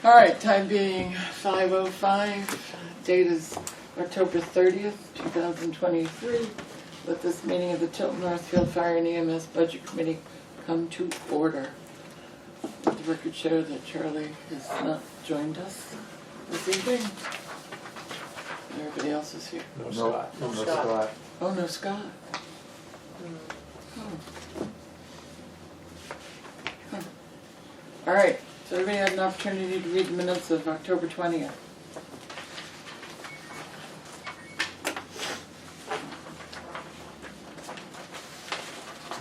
All right, time being 5:05. Date is October 30th, 2023. Let this meeting of the Tilton Northfield Fire and EMS Budget Committee come to order. Let the record show that Charlie has not joined us this evening. Everybody else is here. No Scott. No Scott. Oh, no Scott. Oh. Huh. All right, so everybody had an opportunity to read the minutes of October 20th.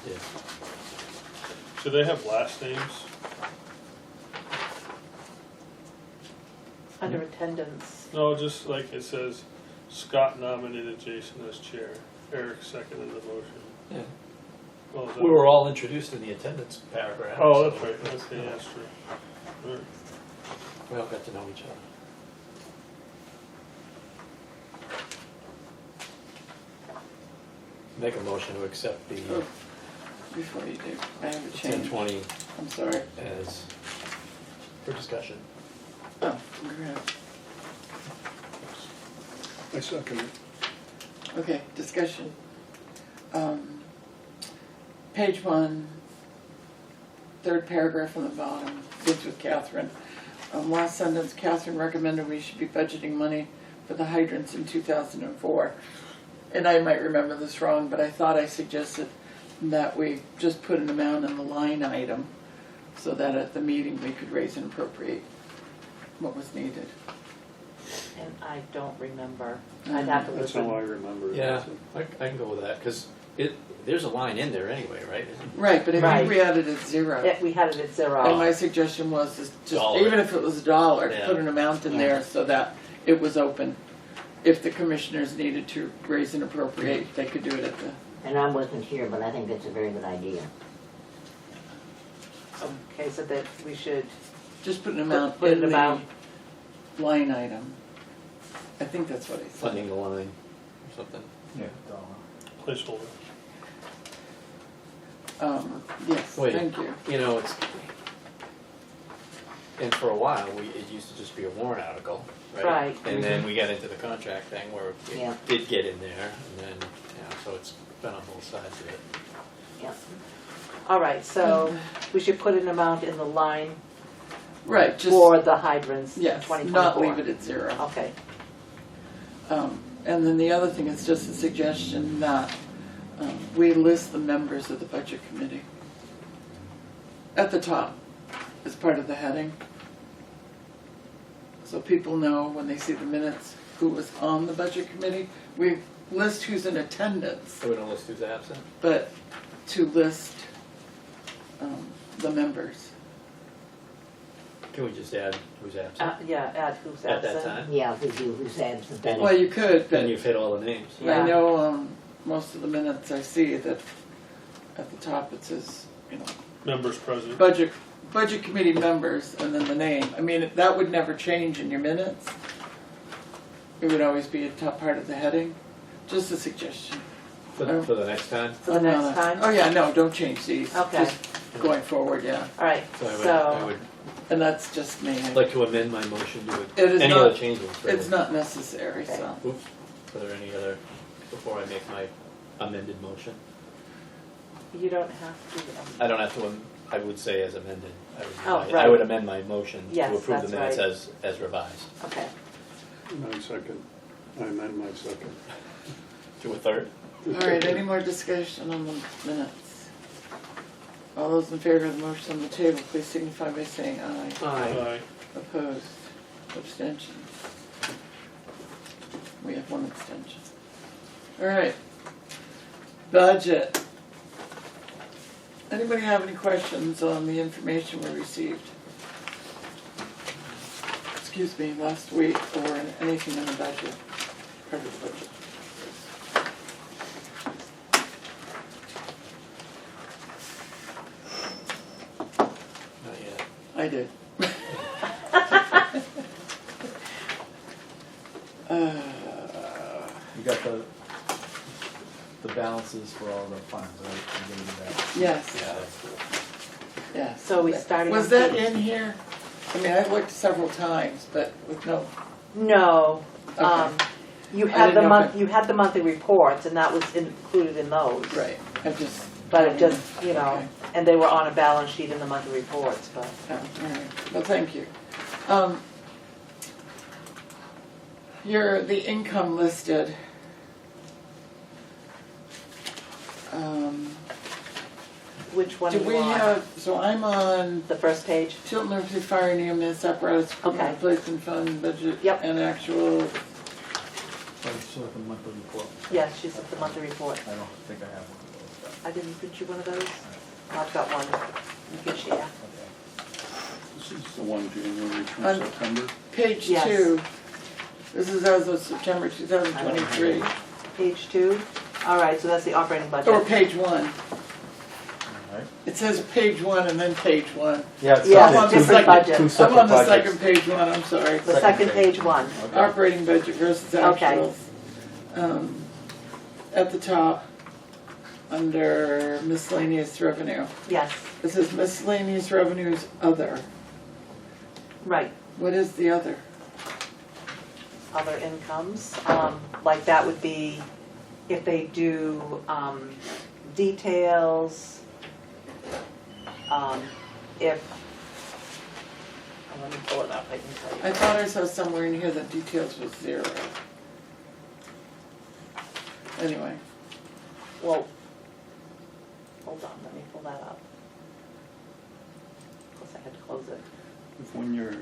Yeah. Do they have last names? Under attendance. No, just like it says, Scott nominated Jason as chair. Eric seconded the motion. Yeah. Well, is that- We were all introduced in the attendance paragraph. Oh, so- that's right. Okay, that's true. All right. We all got to know each other. Make a motion to accept the Oh, before you do, I have a change. 1020 I'm sorry. as for discussion. Oh, crap. I second it. Okay, discussion. Page 1, third paragraph from the bottom, bids with Catherine. Last sentence, Catherine recommended we should be budgeting money for the hydrants in 2004. And I might remember this wrong, but I thought I suggested that we just put an amount in the line item so that at the meeting we could raise and appropriate what was needed. And I don't remember. I'd have to That's how I listen. remember it. Yeah, I can go with that, because there's a line in there anyway, right? Right, but I Right. think we had it at 0. Yeah, we had it at 0. And my suggestion was just Dollar. even if it was $1, to Yeah. put an amount in there so that it was open. If the commissioners needed to raise and appropriate, they could do it at the, And I wasn't here, but I think that's a very good idea. Okay, so that we should just put an amount put in an the amount. line item. I think that's what I said. Funding the line or something. Yeah. Placeholder. Yes, Wait. thank you. You know, and for a while, it used to just be a warrant article, right? Right. And then we got into the contract thing where Yeah. it did get in there, and then, so it's been on both sides of it. Yep. All right, so we should put an amount in the line Right, just, for the hydrants in yes, 2024. not leave it at 0. Okay. And then the other thing is just a suggestion that we list the members of the budget committee at the top as part of the heading. So people know when they see the minutes who was on the budget committee. We list who's in attendance, So we don't list who's absent? but to list the members. Can we just add who's absent? Yeah, add who's At absent. that time? Yeah, who's absent. Then Well, you could, Then but you've hit all the names. Yeah. I know most of the minutes I see that at the top it says, Members present. budget committee members and then the name. I mean, that would never change in your minutes. It would always be a top part of the heading. Just a suggestion. For the next time? For the next time? Oh yeah, no, don't change these. Okay. Just going forward, yeah. All right, So I so, would And that's just me. like to amend my motion to It is any not- other changes. really. It's not necessary, Okay. so. Oops, are there any other, before I make my amended motion? you don't have to. I don't have to, I would say as amended. Oh, I right. would amend my motion Yes, to approve the that's minutes right. as revised. Okay. My second. I amend my second. To a third? All right, any more discussion on the minutes? All those in favor of the motion on the table, please signify by saying aye. Aye. Opposed? Abstentions? We have one abstention. All right. Budget. Anybody have any questions on the information we received? Excuse me, last week or anything in the budget, part of the budget? Not yet. I did. You got the balances for all the funds, right? You gave me that. Yes, Yeah. yes. So we started Was on that page- in here? I mean, I looked several times, but with no, No, okay, you I had didn't the know if month, you had the monthly reports, and that was included in those. right, I just. But it just, you know, Okay. and they were on a balance sheet in the monthly reports, but. Oh, all right. Well, thank you. The income listed. Which one Do do we you want? have, so I'm on The first page? Tilton Emergency Fire and EMS apparatus equipment Okay. replacement fund budget Yep. and actual. Like, so like a monthly report. Yes, she's at the monthly report. I don't think I have one of those, I didn't print you one of those? I've got one. You can share. but, This is the one January through On- September. Page Yes. 2, this is as of September 2023, Page 2? All right, so that's the operating or budget. page 1. okay. Alright. It says page 1 and then page 1. Yeah, it's Yeah, I'm on the different second- budget. two I'm separate on the budgets. second page 1, I'm sorry. The second page 1. Okay. Operating budget versus Okay. actuals. At the top, under miscellaneous revenue. Yes, It says miscellaneous revenues other. right. What is the other? Other incomes, like that would be if they do details, if, let me pull it up, I can tell you. I thought I saw somewhere in here that details was 0. Anyway, Well, hold on, let me pull that up. Of course, I had to close it. If when you're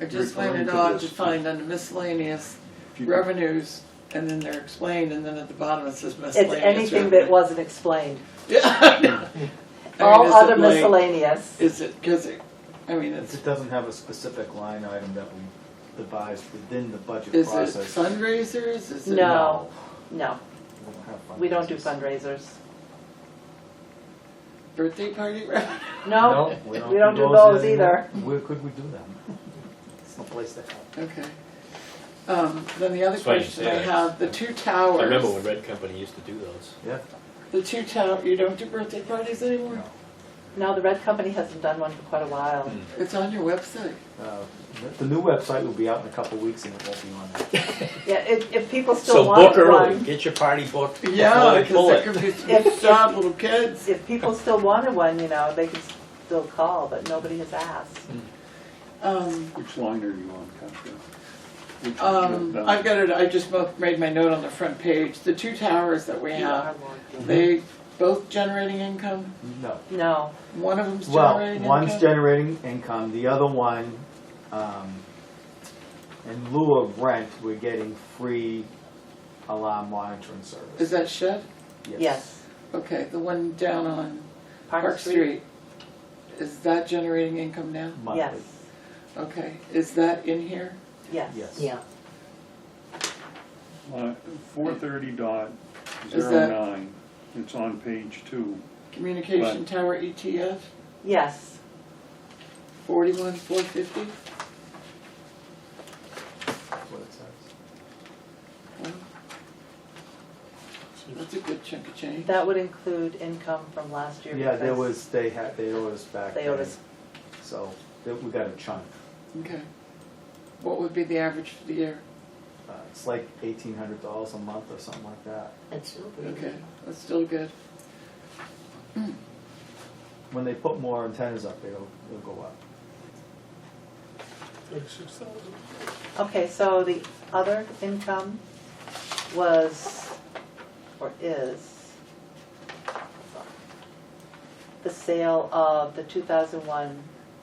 I just find referring it to odd to this, find under miscellaneous if you could- revenues, and then they're explained, and then at the bottom it says It's miscellaneous anything revenue. that wasn't explained. Yeah, I know. I mean, All is other it like- miscellaneous. Is it, because I mean, If it's, it doesn't have a specific line item that we devised within the budget is it process. fundraisers? Is it? No, no, We don't have we don't do fundraisers. fundraisers. Birthday party revenue? No, we we don't do those either. Where could we do them? It's no place to have. Okay. Then the other It's funny you question say I that. have, the 2 towers. I remember when Red Company used to do those. Yeah. The 2 tower, you don't do birthday parties anymore? No. No, the Red Company hasn't done one for quite a while. It's on your website. The new website will be out in a couple of weeks and it won't be on there. Yeah, if people So still book want early, one, get your party booked before Yeah, they because pull there it. could be some If- sad little kids. if people still wanted one, you know, they could still call, but nobody has asked. Which line are you on, Katya? Which- I've got it, I just made my note on the front page. The 2 towers that we have, they both generating income? No. No, One of them's Well, generating income? one's generating income, the other one, in lieu of rent, we're getting free alarm monitoring service. Is that shed? yes. Okay, the one down on Park Street. Is that generating income now? Monthly. Yes, Okay, is that in here? yes. Yes. Yeah, 430.09, it's on page 2. Communication Right. tower ETF, Yes, 41,450? That's what it says. Well, that's a good chunk of change. that would include income from last year. Yeah, there because was, they owed us back They owed then. us, So, we got a chunk. Okay. What would be the average for the year? It's like $1,800 a month or something like that. that's still pretty Okay, good. that's still good. When they put more antennas up, it'll go up. 36,000. okay, so the other income was, or is, the sale of the 2001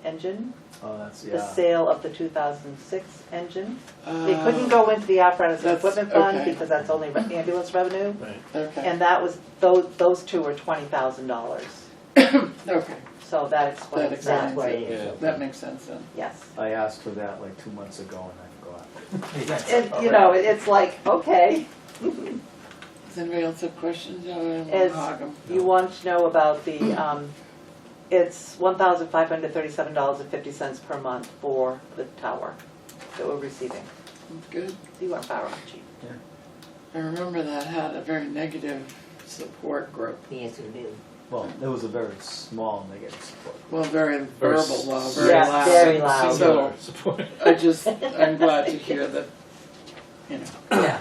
engine, Oh, that's, the yeah. sale of the 2006 engine. They couldn't go into the apparatus and That's- equipment fund okay. because that's only ambulance revenue. Right. Okay, And that was, those two were $20,000. okay, So that explains explains that. That's what it Yeah. is. that makes sense then. Yes. I asked for that like 2 months ago and I forgot. And, you know, it's like, okay. Does anybody else have questions? I don't As hog 'em. you want to know about the, it's $1,537.50 per month for the tower that we're receiving. That's good. You are power cheap. I remember that had a very negative support group. Yes, we do. Well, it was a very small negative support. Well, very Very verbal, loud, very Yes, loud. very loud. So, Support. I'm glad to hear that, you know. Yeah.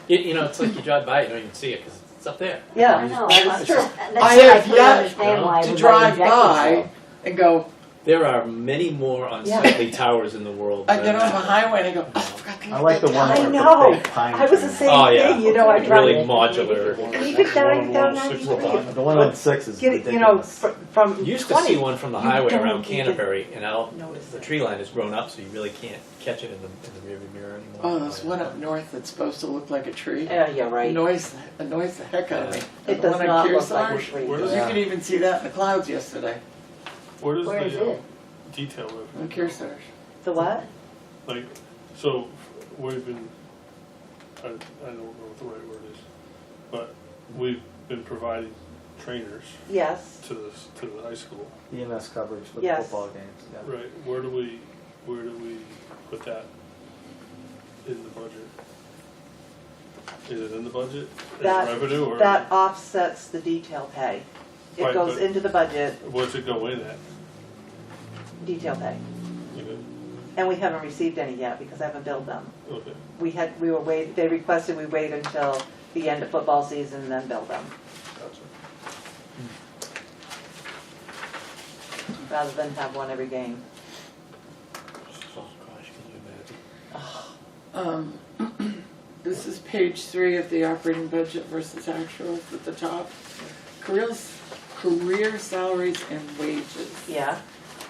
You know, it's like you drive by, you don't even see it because it's up there. Yeah, I know, that is true. I have couldn't yet understand why to everybody drive objected by so. and go, There are many more unsightly towers in the world. I than get on the that. highway and I go, oh, I forgot to I like the one I with know. the big pine I was the tree. same Oh, yeah. thing, you know, I It's drive. really modular. Even down, down 106 93. The one on 6 is Get it, you know, ridiculous. from You used to 20. see one from the you highway don't around even Canterbury, and now notice the it. tree line has grown up, so you really can't catch it in the rearview mirror anymore. oh, there's one up north that's supposed to look like a tree. Yeah, right. Annoys the heck out of me. It The does one on not look like a Kearsarge, tree. Where You does Yeah. could even see that in the clouds yesterday, Where does Where is the it? detail live? on Kearsarge. The what? Like, so we've been, I don't know what the right word is, but we've been providing trainers Yes. to the high school. EMS coverage for the Yes. football games, yeah. Right, where do we put that in the budget? Is it in the budget? Is it That, revenue or? that offsets the detail pay. It Right, goes but- into the budget, What's it go in at? detail pay. You know, And we haven't received any yet because I haven't billed them. okay, They requested we wait until the end of football season and then bill them, gotcha. rather than have one every game. Oh, gosh, can you imagine? This is page 3 of the operating budget versus actuals at the top. Career salaries and wages. Yeah,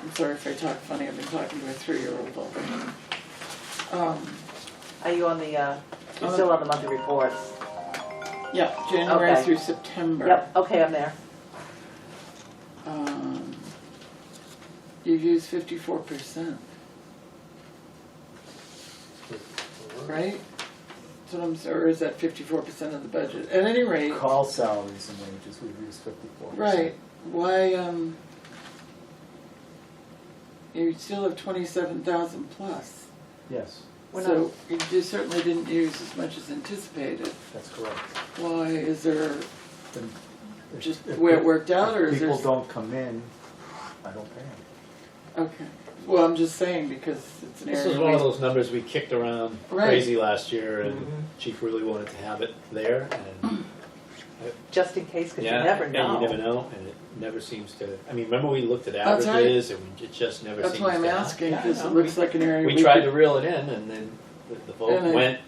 I'm sorry if I talk funny, I've been talking to a 3-year-old all day. are you on the, you're still on the monthly reports? Yeah, January Okay. through September. Yep, okay, I'm there. You've used 54%, right? So or is that 54% of the budget? At any rate, Call salaries and wages, we've used 54%. right, why, you still have 27,000 plus. Yes, We're So you just certainly didn't use as much as anticipated. that's correct. Why, is there Then if- just if the way it pe- worked out, or if is there? people don't come in, I don't pay them. Okay, well, I'm just saying because it's an area. This is one of those numbers we kicked around Right. crazy last year, and Chief really wanted to have it there, and Just in case, because you yeah, never and know. you never know, and it never seems to. I mean, remember we looked at That's right. averages, and it just never That's seems why I'm to. asking, Yeah, because no, it looks like an area we we tried could, to reel it in, and then the vote And it- went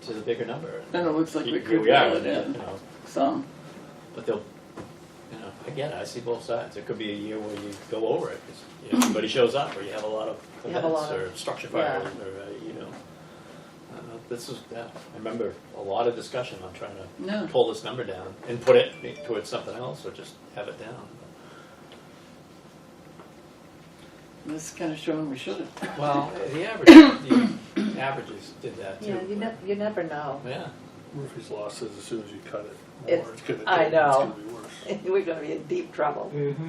to the bigger number. and it looks like we Here could we are, reel it you in know, some. but they'll. You know, I get it. I see both sides. It could be a year where you go over it because you know, everybody shows up, or you have a lot of You have a events, lot or of- structure yeah. fires, or you know. This is. Yeah, I remember a lot of discussion on trying to No, pull this number down and put it towards something else, or just have it down. this is kind of showing we should have. Well, the averages did that too. Yeah, you never know. Yeah. Murphy's Law says as soon as you cut it It's- more, it's gonna I know. be worse. We're gonna be in deep trouble. Mm-hmm.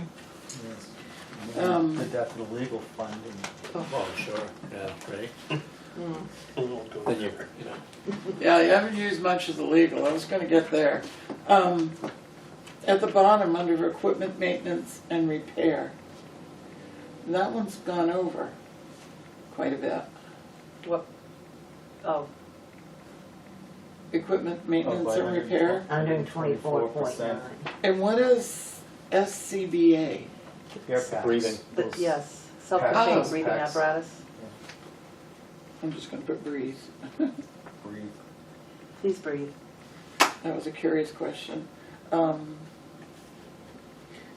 Yes. And we Um, did that for the legal fund and Oh, sure. Yeah. Right. We won't go Then you there. know. Yeah, you haven't used much as illegal, I was gonna get there. At the bottom, under equipment maintenance and repair, that one's gone over quite a bit. What? Oh, Equipment maintenance by and repair, 124.9. and what is SCBA? air packs. Breathing. Those- yes, self-contained Oh. breathing Packs. apparatus. I'm just gonna put breathe. Breathe. Please breathe. That was a curious question.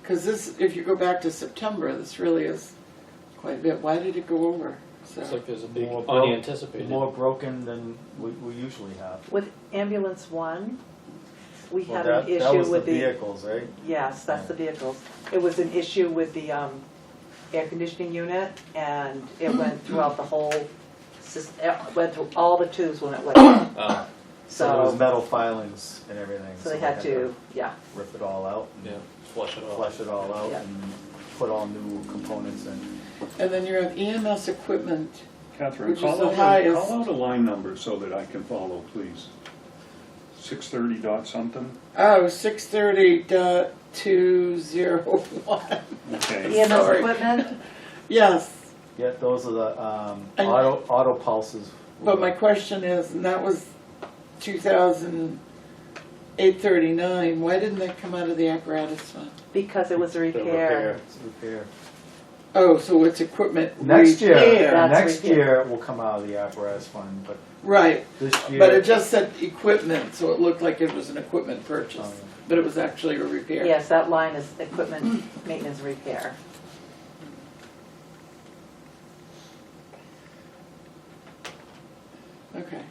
Because this, if you go back to September, this really is quite a bit. Why did it go over? So, It's like there's a big More broke- unanticipated. More broken than we usually have. With ambulance one, we Well, had that, an that issue was with the the, vehicles, right? yes, that's the vehicles. It was an issue with the air conditioning unit, and it went throughout the whole, went through all the tubes when it went in. Oh, So there was So, metal filings and everything. so they had to, yeah. rip it all out, yeah. Flush it off. flush it all out, Yeah. and put all new components in. and then you have EMS equipment. Catherine, Which is call the out highest. call out a line number so that I can follow, please. 630 dot something? Oh, 630.201. Okay. EMS Sorry. equipment, Yes, Yeah, those are the, And- auto pulses. but my question is, and that was 2,839, why didn't that come out of the apparatus fund? because it was a The repair. It's repair. Oh, so it's equipment Next year, repair. That's next repair. year it will come out of the apparatus fund, but Right, this year. but it just said equipment, so it looked like it was an equipment purchase, Oh, yeah. but it was actually a repair. Yes, that line is equipment, maintenance, and repair. Okay.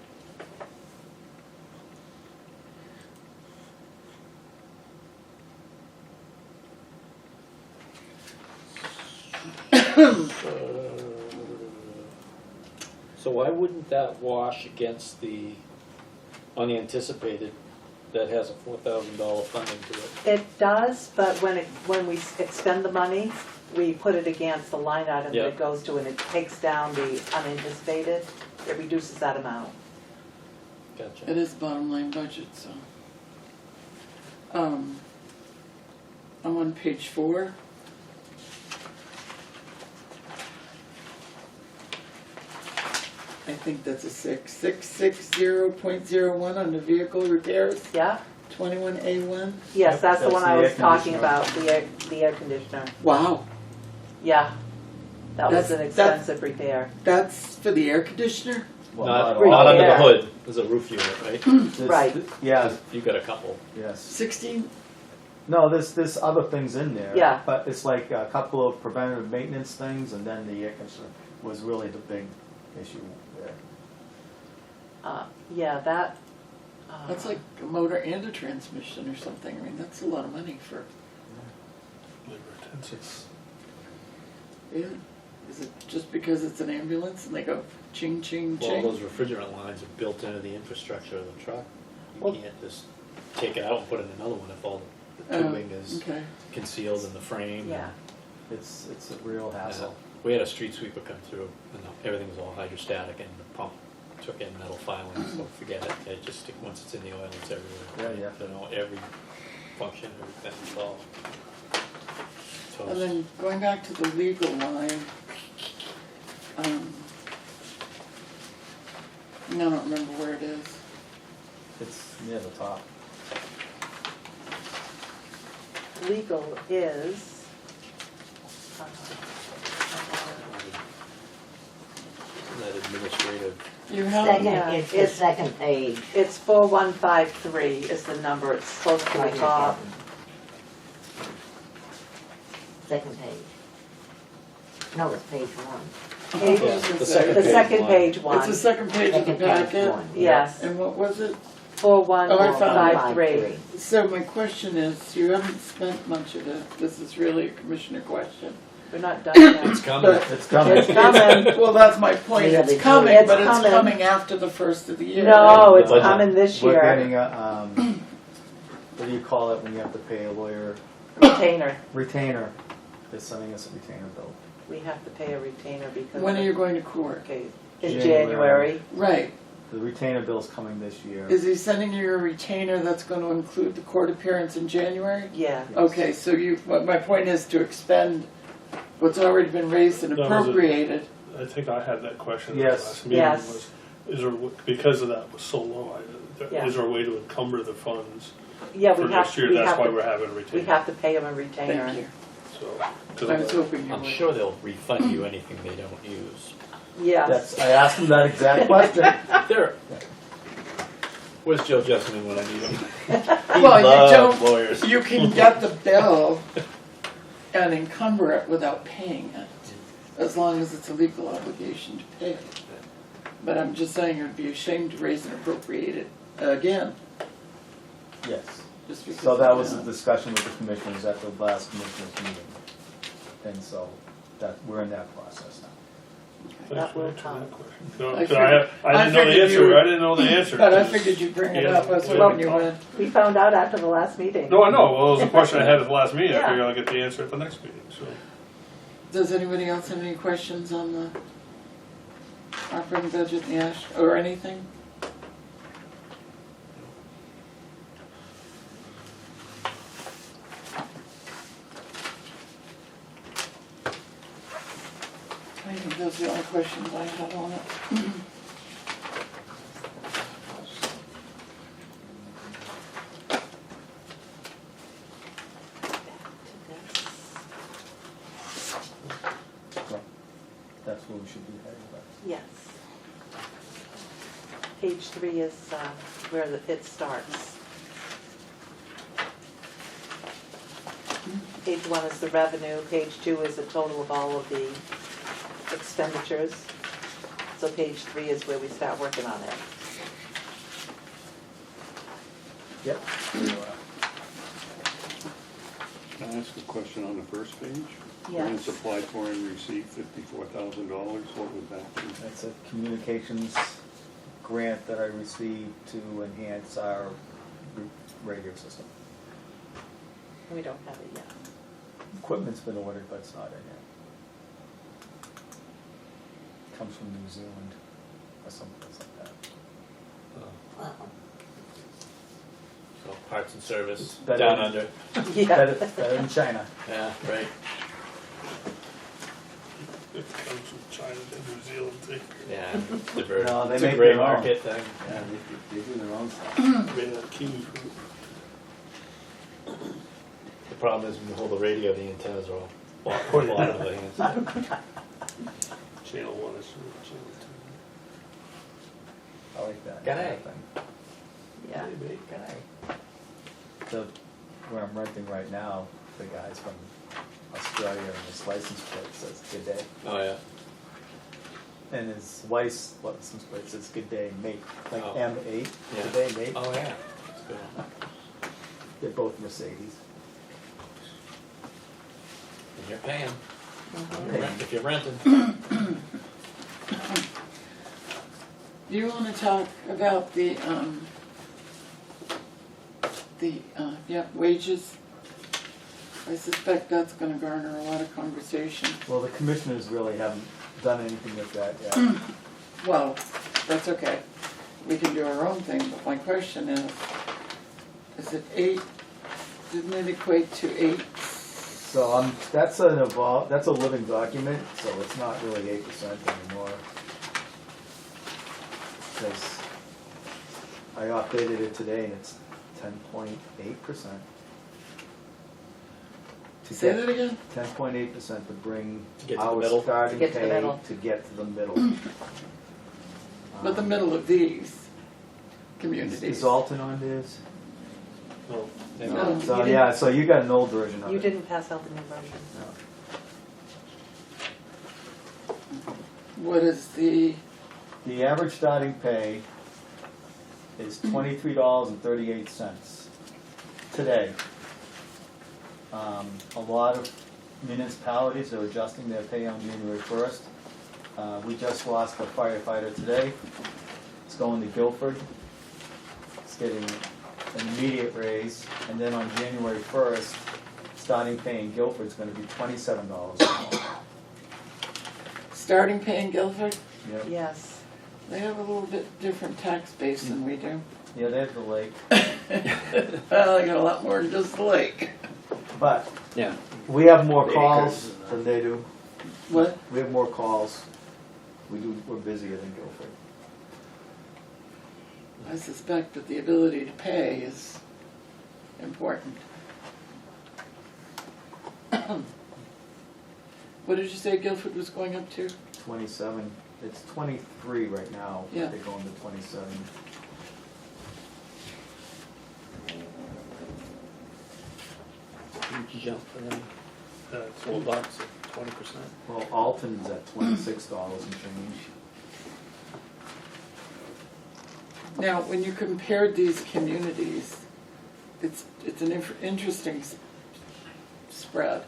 So why wouldn't that wash against the unanticipated that has a $4,000 funding to it? It does, but when we expend the money, we put it against the line item that Yeah. it goes to, and it takes down the unanticipated, it reduces that amount. Gotcha. It is bottom line budget, so. I'm on page 4. I think that's a 6. 660.01 on the vehicle repairs, Yeah, 21A1. yes, Yep, that's the that's one the I air was talking conditioner. about, the air conditioner. Wow, Yeah, that was an That's- expensive repair. that's for the air conditioner? Well, Not all. not under the Repair. hood, there's a roof unit, right? This- Right. Yeah, You've got a couple. yes. 16? No, there's other things in there. Yeah. But it's like a couple of preventative maintenance things, and then the air conditioner was really the big issue there. Yeah, that. That's like a motor and a transmission or something. I mean, that's a lot of money for, Labor intensive. It's, yeah. Is it just because it's an ambulance and they go ching, ching, Well, ching? those refrigerant lines are built into the infrastructure of the truck. You Well- can't just take it out and put in another one if all the Oh, tubing is Okay. concealed in the frame. Yeah, it's a real hassle. We had a street sweeper come through, and everything was all hydrostatic, and the pump took in metal filings, so forget it. It just, once it's in the oil, it's everywhere. Yeah, yeah. You know, every function, everything, it's all And toast. then going back to the legal line, I don't remember where it is. It's near the top. legal is. That administrative, You have, Yeah, Second, it's the it's- second page. It's 4153 is the number, it's close to the Right, top. Second page. No, it's page one. Page- yeah, the second The page second line. page it's one, the second page of the Second page packet. one. yes, And what was it? 4153. So my question is, you haven't spent much of it. This is really a commissioner question. We're not done yet. It's coming. But- It's coming. It's coming. Well, that's my point. Yeah, It's they do. coming, It's but it's coming. coming after the first of the year. No, it's Budget. coming this We're year, getting a, what do you call it when you have to pay a lawyer? retainer. Retainer. They're sending us a retainer bill. We have to pay a retainer because. When are you going to court? Okay, in January. January. Right. The retainer bill's coming this year. Is he sending you a retainer that's going to include the court appearance in January? Yeah, Yes. Okay, so my point is to expend what's already been raised and That was a- appropriated. I think I had that question at the Yes. last meeting. Yes. Was, is there, because of that was so low, Yeah. is there a way to encumber the funds yeah, for we have, next year? we That's have why we're to, having we retained. have to pay him a retainer. Thank you. So, I was 'cause hoping you I'm would. sure they'll refund you anything they don't use. Yes, I asked him that exact question. There. Where's Joe Jessamine when I need him? He Well, you loves don't- lawyers. You can get the bill and encumber it without paying it, as long as it's a legal obligation to pay it. But I'm just saying it would be a shame to raise and appropriate it again, Yes. just because. So that of was a discussion with the commissioners at the last commissioners meeting. And so we're in that process now. Thanks That for will answering come. that question. No, I 'cause I I didn't know the figured you answer. would- I didn't know the answer. But I 'cause figured you'd bring it he up, I was hasn't- hoping you would. we found out after the last meeting. No, I know. Well, it was a question I had at the last meeting. I Yeah. figure I'll get the answer at the next meeting, so. Does anybody else have any questions on the operating budget, or anything? questions I had on it. Well, that's where we should be heading, but. Yes. Page 3 is where it starts. Page 1 is the revenue, page 2 is the total of all of the expenditures. So page 3 is where we start working on it. Yep. Can I ask a question on the first page? Yes. Grants applied for and received $54,000, what was that? That's a communications grant that I received to enhance our radio system. We don't have it yet. Equipment's been ordered, but it's not in yet. Comes from New Zealand or someplace like that. So parts and service, It's better down than- under. Yeah. Better in China. Yeah, right. It comes from China to New Zealand, too. Yeah, divert. No, they It's a make gray their own. market thing. Yeah, they do their own stuff. Made that kiwi fruit. The problem is when you hold the radio, the antennas are all bottom of the hands. Channel 1 is channel I like that. G'day. thing. Yeah. The, where I'm renting right now, the guy's from Australia and his license plate says good day. Oh, yeah. And his wife's license plate says good day, mate, like Oh. M8, Yeah. good day, mate. Oh, yeah. That's a good one. They're both Mercedes. And you're paying. Paying. If you're renting. Do you wanna talk about the wages? I suspect that's gonna garner a lot of conversation. Well, the commissioners really haven't done anything with that yet. Well, that's okay. We can do our own thing, but my question is it 8, didn't it equate to 8? So that's a living document, so it's not really 8% anymore. Because I updated it today and it's 10.8%. Say that again? 10.8% to bring To get to the our middle? starting To get to the pay middle. to get to the middle. But the middle of these communities. Is Alton on this? No. No. So You yeah, so you got an old version of it. You didn't pass out the new version. No. What is the, The average starting pay is $23.38 today. A lot of municipalities are adjusting their pay on January 1st. We just lost a firefighter today. It's going to Guilford. It's getting an immediate raise. And then on January 1st, starting pay in Guilford is going to be $27 an hour. starting pay in Guilford? Yep. Yes. They have a little bit different tax base than we do. Yeah, they have the lake. Well, they got a lot more than just the lake. But Yeah. we have more Acres calls and than they do. What? We have more calls. We're busier than Guilford. I suspect that the ability to pay is important. What did you say Guilford was going up to? 27, it's 23 right now. Yeah. They're going to 27. Huge jump for them. It's $4, 20%. Well, Alton's at $26 and change. Now, when you compared these communities, it's an interesting spread.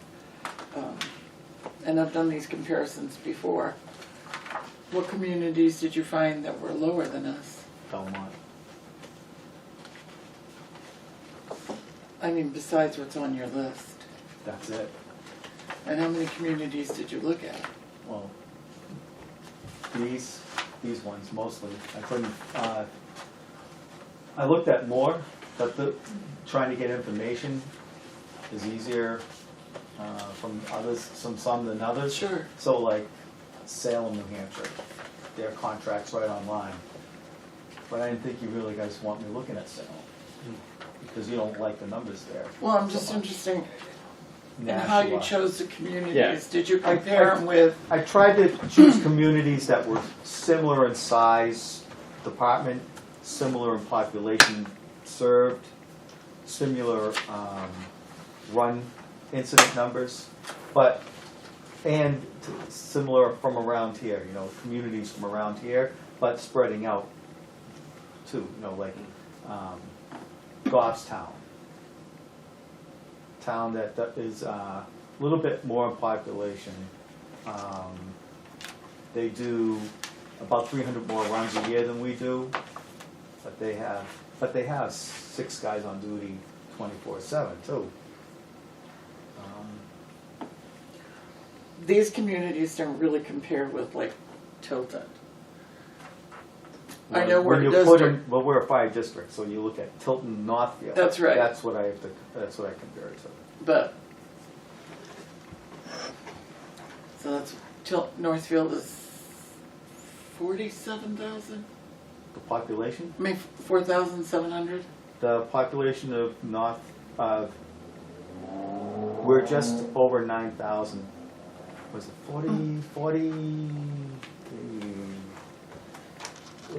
And I've done these comparisons before. What communities did you find that were lower than us? Belmont. I mean, besides what's on your list. That's it. And how many communities did you look at? Well, these ones mostly. I couldn't. I looked at more, but trying to get information is easier from some than others. Sure. So like Salem, New Hampshire. Their contract's right online. But I didn't think you really guys want me looking at Salem, because you don't like the numbers there. Well, I'm just so much. interested in how you Nationwide. chose the communities. Yeah. Did you compare them with, I tried to choose communities that were similar in size, department, similar in population served, similar run incident numbers, and similar from around here, communities from around here, but spreading out too, like Goffstown. Town that is a little bit more in population. They do about 300 more runs a year than we do, but they have 6 guys on duty 24/7 too. these communities don't really compare with like Tilton. I know we're When a you put district. in, well, we're a fire district, so you look at Tilton, Northfield. That's right. That's what I compare it to. But, so that's, Northfield is 47,000? The population? I mean, 4,700? The population of we're just over 9,000. Was it 40?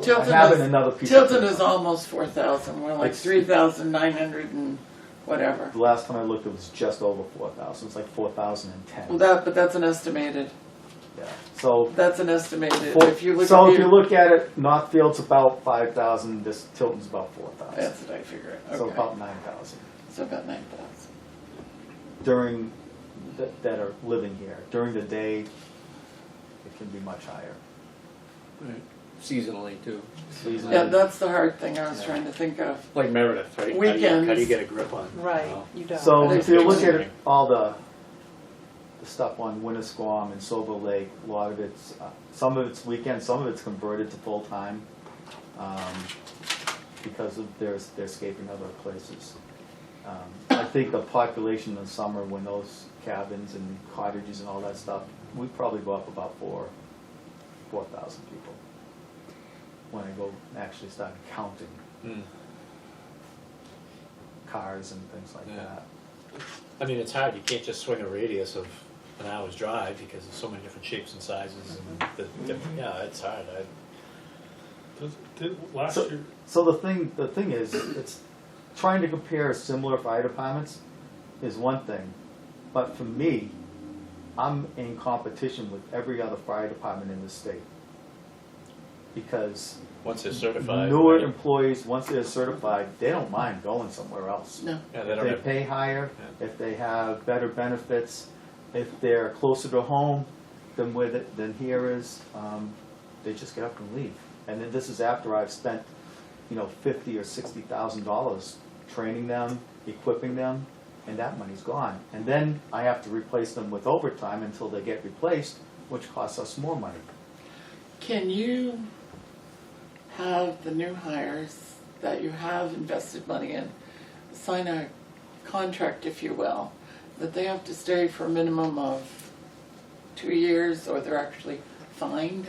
Tilton I have is- another piece. of Tilton paper. is almost 4,000, we're like It's- 3,900 and whatever. The last time I looked, it was just over 4,000. It's like 4,010. Well, but that's an estimated, Yeah. So that's an estimated, For- if you look so at if you the, look at it, Northfield's about 5,000, this Tilton's about 4,000. that's what I figured, So okay, about 9,000 so about 9,000. during, that are living here. During the day, it can be much higher. Right. Seasonally too. Seasonally. Yeah, that's the hard thing I was Yeah. trying to think of. Like Meredith, right? How do Weekends. you get a grip on? Right, you know? you don't. So But if you look it's- at all the stuff on Winnisquam and Silver Lake, a lot of it's, some of it's weekend, some of it's converted to full-time, because of they're escaping other places. I think the population in the summer, when those cabins and cottages and all that stuff, we probably go up about 4,000 people. When I go actually start counting Mm. cars and things like Yeah. that. I mean, it's hard, you can't just swing a radius of an hour's drive because there's so many different shapes and sizes and yeah, it's hard. Last So- year, So the thing is, it's trying to compare similar fire departments is one thing, but for me, I'm in competition with every other fire department in the state. Because Once they're certified. newer right? employees, once they're certified, they don't mind going somewhere else. No, Yeah, they If don't they have, pay higher, Yeah. if they have better benefits, if they're closer to home than here is, they just get up and leave. And then this is after I've spent, $50,000 or $60,000 training them, equipping them, and that money's gone. And then I have to replace them with overtime until they get replaced, which costs us more money. can you have the new hires that you have invested money in sign a contract, if you will, that they have to stay for a minimum of 2 years, or they're actually fined?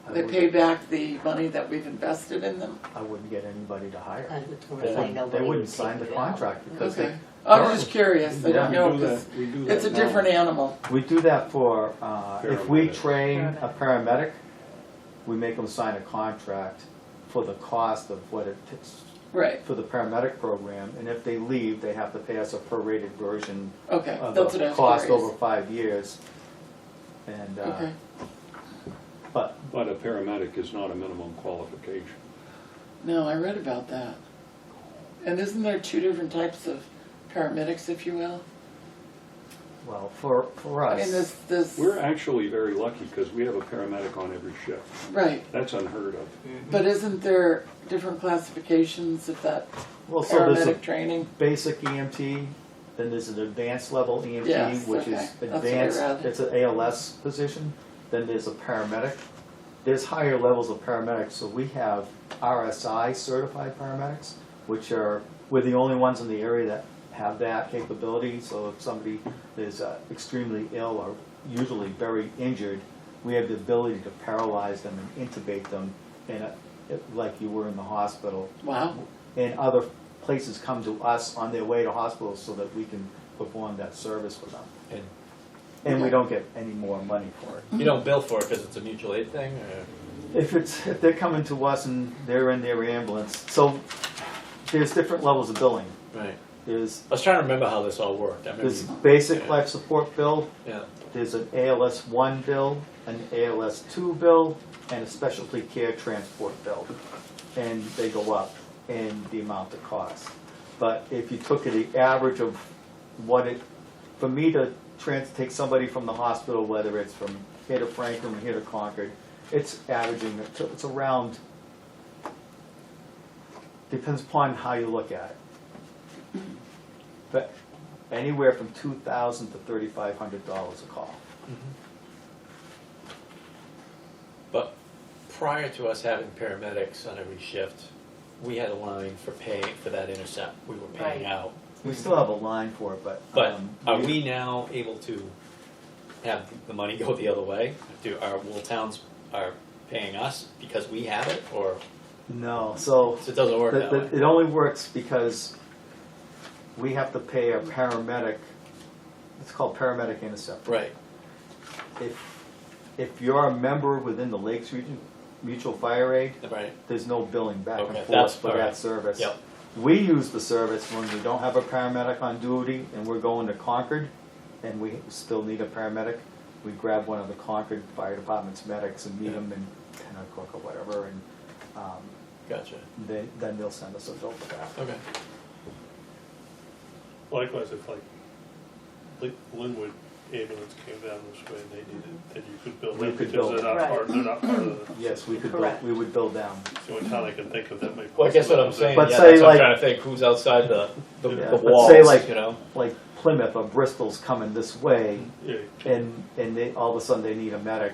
I They would- pay back the money that we've invested in them? I wouldn't get anybody to hire. I was gonna They say wouldn't, nobody they wouldn't would sign the take it out. contract because Okay. I was just curious, I Yeah, don't know, we do 'cause that. We do that it's a now. different animal. we do that for, if we Paramedic. train a paramedic, we make them sign a contract for the cost of what it takes Right, for the paramedic program, and if they leave, they have to pay us a prorated version okay, of that's what I the was cost curious. over 5 years. And, Okay, but But a paramedic is not a minimum qualification. no, I read about that. And isn't there 2 different types of paramedics, if you will? well, for I mean, us, this, We're actually very lucky because we have a paramedic on every shift. right, That's unheard of. but isn't there different classifications of that well, so there's a paramedic training? basic EMT, then there's an advanced level EMT, Yes, which okay. is That's what I advanced, read. it's an ALS position, then there's a paramedic. There's higher levels of paramedics, so we have RSI certified paramedics, which are, we're the only ones in the area that have that capability, so if somebody is extremely ill or usually very injured, we have the ability to paralyze them and intubate them like you were in the hospital. Wow. And other places come to us on their way to hospitals so that we can perform that service for them. And we don't get any more money for it. You don't bill for it because it's a mutual aid thing, or? If they're coming to us and they're in their ambulance, so there's different levels of billing. Right. There's I was trying to remember how this all worked. I remember There's you- basic yeah. life support bill, Yeah, there's an ALS 1 bill, an ALS 2 bill, and a specialty care transport bill. And they go up in the amount it costs. But if you took the average of what it, for me to take somebody from the hospital, whether it's from here to Franklin or here to Concord, it's averaging, it's around, depends upon how you look at it. But anywhere from $2,000 to $3,500 a call. but prior to us having paramedics on every shift, we had a line for paying for that intercept. We were paying Right. out. We still have a line for it, but. But are we now able to have the money go the other way? Will towns are paying us because we have it, or No, so it doesn't work that way? it only works because we have to pay a paramedic, it's called paramedic intercept. Right. If you're a member within the Lakes Region Mutual Fire Aid, Right. there's no billing back and Okay, forth that's for all right. that service. Yep. We use the service when we don't have a paramedic on duty and we're going to Concord and we still need a paramedic. We grab one of the Concord Fire Department's medics and meet them in Cook or whatever, and Gotcha. then they'll send us a bill for that. Okay. Likewise, if like Linwood ambulance came down this way and they needed, then you could bill We them could because bill they're not them. part, they're not part of the. Yes, we could Correct. we would bill down. It's the only town I can think of that may. Well, I guess what I'm saying, But yeah, say that's what I'm like- trying to think. Who's outside the Yeah, the but walls? say like- you know. Like Plymouth or Bristol's coming this way, Yeah, and they, all of a sudden they need a medic,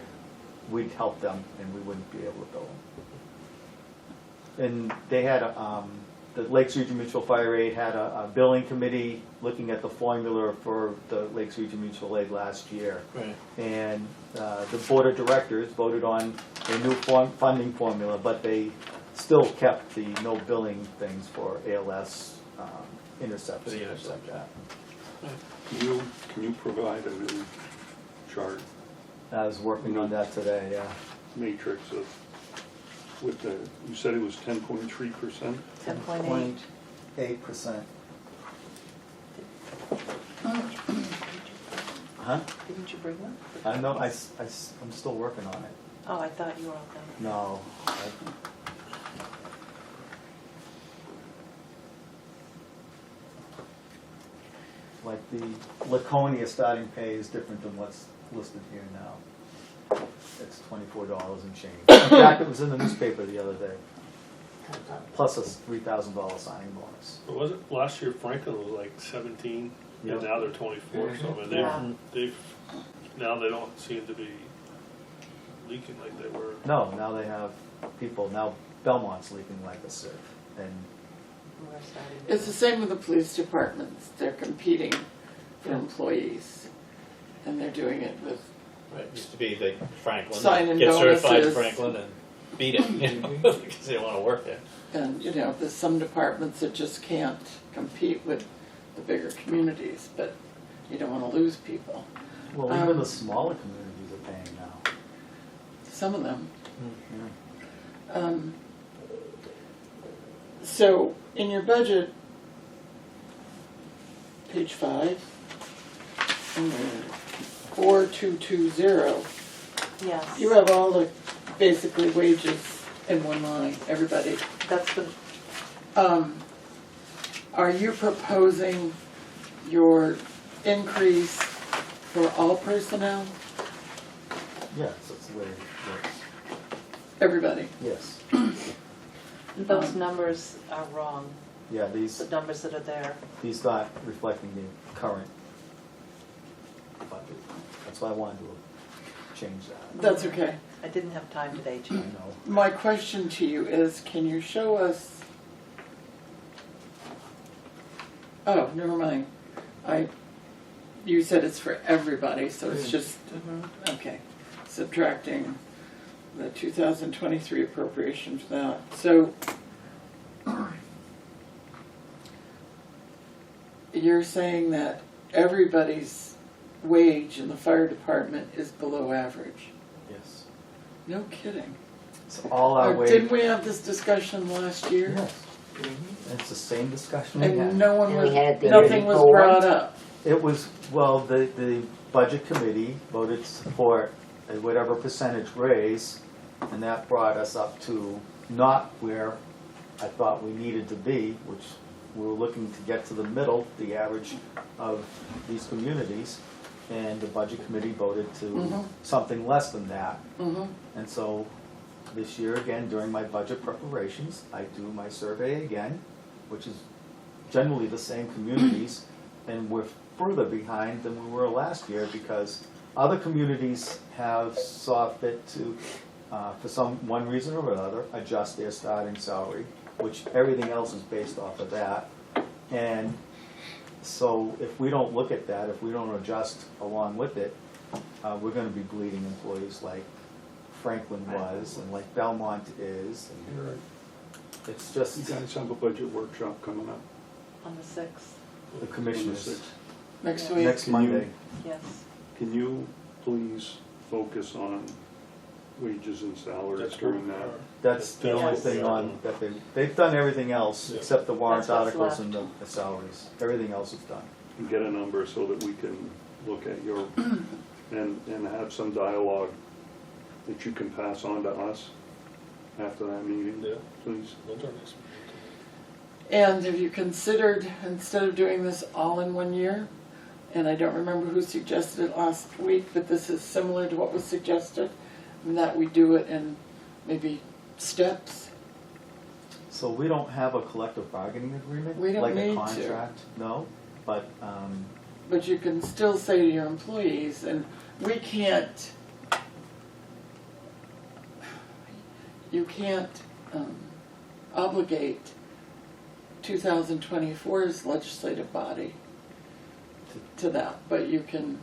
we'd help them, and we wouldn't be able to bill them. And they had, the Lakes Region Mutual Fire Aid had a billing committee looking at the formula for the Lakes Region Mutual Aid last year. Right. And the board of directors voted on a new funding formula, but they still kept the no billing things for ALS, intercepts. For the and things like intercept, that. Can you provide a new chart I was working on that today, yeah. matrix of, with the, you said it was 10.3%? 10.8. 8%. Huh? Didn't you bring one? I know, I'm still working on it. Oh, I thought you were all done. No. Like the Laconia starting pay is different than what's listed here now. It's $24 and change. In fact, it was in the newspaper the other day, plus a $3,000 signing bonus. but was it, last year Franklin was like 17, Yep. and now they're 24, so I mean, Yeah. now they don't seem to be leaking like they were. No, now they have people, now Belmont's leaking like a sieve, and We're starting. It's the same with the police departments. They're competing for employees. And they're doing it with, Right. Used to be the Franklin. Sign-in get certified in bonuses. Franklin and beat it, you know, because they don't want to work there. and, you know, there's some departments that just can't compete with the bigger communities, but you don't want to lose people. well, even the smaller communities are paying now. Some of them. Yeah. So, in your budget, page 5, 4220, Yes. you have all the basically wages in one line, everybody. That's the, Are you proposing your increase for all personnel? Yes, that's the way it works. Everybody? Yes. those numbers are wrong, Yeah, the numbers that are there. these not reflecting the current budget. That's why I wanted to change that. That's okay. I didn't have time today, I Chief. know. My question to you is, can you show us? Oh, never mind. You said it's for everybody, so it's just, Mhm. okay. subtracting the 2023 appropriation for that. So you're saying that everybody's wage in the fire department is below average? Yes. No kidding. So all our Or wage. didn't we have this discussion last year? Yes. It's the same discussion we had. And no one And was, we had it the year nothing was before. brought up. It was, well, the budget committee voted to support a whatever percentage raise, and that brought us up to not where I thought we needed to be, which we were looking to get to the middle, the average of these communities, and the budget committee voted to Mhm. something less than that. Mm-hmm. And so this year, again, during my budget preparations, I do my survey again, which is generally the same communities, and we're further behind than we were last year because other communities have saw fit to, for one reason or another, adjust their starting salary, which everything else is based off of that. And so if we don't look at that, if we don't adjust along with it, we're gonna be bleeding employees like Franklin was and like Belmont is. And You're right. it's You just guys have a budget workshop coming up On the 6th, the on the commissioners 6th. Next week. next Can you- Monday. yes. Can you please focus on wages and salaries That's during that? That's the only Yes. thing on, that they've done everything else Yeah. except the warrant That's what's articles and the salaries. Everything else is done. And get a number so that we can look at your, and have some dialogue that you can pass on to us after that meeting, Yeah. please. When's our next meeting? And have you considered, instead of doing this all in one year, and I don't remember who suggested it last week, but this is similar to what was suggested, and that we do it in maybe steps? So we don't have a collective bargaining agreement? We don't like need a to. contract? No, but, But you can still say to your employees, and we can't, you can't obligate 2024's legislative body to that, but you can,